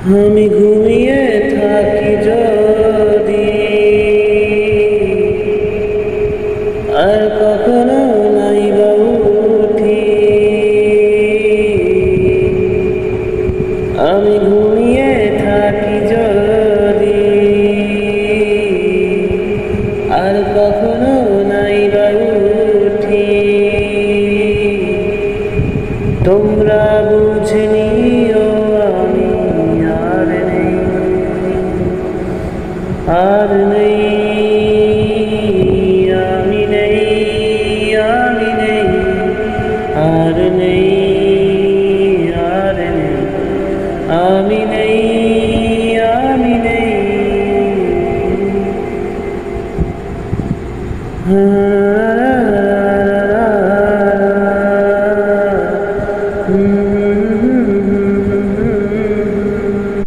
আমি ঘুমিয়ে থাকি যদি আর কখনো নাই বা উঠি, আমি ঘুমিয়ে থাকি যদি আর কখনো নাই বা উঠি, তোমরা বুঝে নিও আমি আর নেই, আর নেই, আমি নেই, আমি নেই, আর নেই, আর নেই, আমি নেই, আমি নেই।